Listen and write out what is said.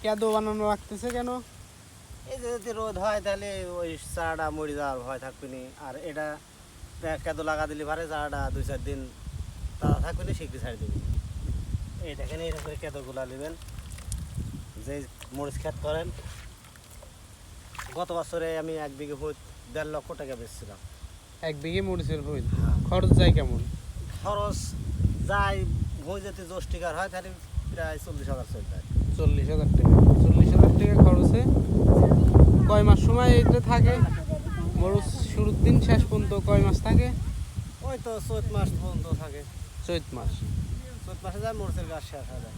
কেদো বানানো রাখতেছে কেন? এই যে যদি রোদ হয় তাহলে ওই চারাটা মরে যাওয়ার ভয় থাকবে না। আর এটা কেদো লাগা দিলে পারে চারাটা 2-4 দিন তাজা থাকবে না, শিগগির ছাড়ি দেবে। এই দেখেন এইরকম করে কেদোগুলা নেবেন। যে মরিচ ক্ষেত করেন, গত বছরে আমি 1 বিঘে ভূত 1.5 লক্ষ টাকা বেচছিলাম। 1 বিঘে মরিচের ভুঁই খরচ যায় কেমন? খরচ যায় ভূঁই যদি জ্যৈষ্ঠিকার হয় তাহলে প্রায় 40,000 চলে যায়। 40,000 টাকা। 40,000 টাকা খরচে কয় মাস সময় এইটা থাকে? মরিচ শুরুর দিন শেষ পর্যন্ত কয় মাস থাকে? ওই তো চৈত মাস পর্যন্ত থাকে। চৈত মাস। চৈত মাসে যায় মরিচের গাছ শেষ হয়ে যায়।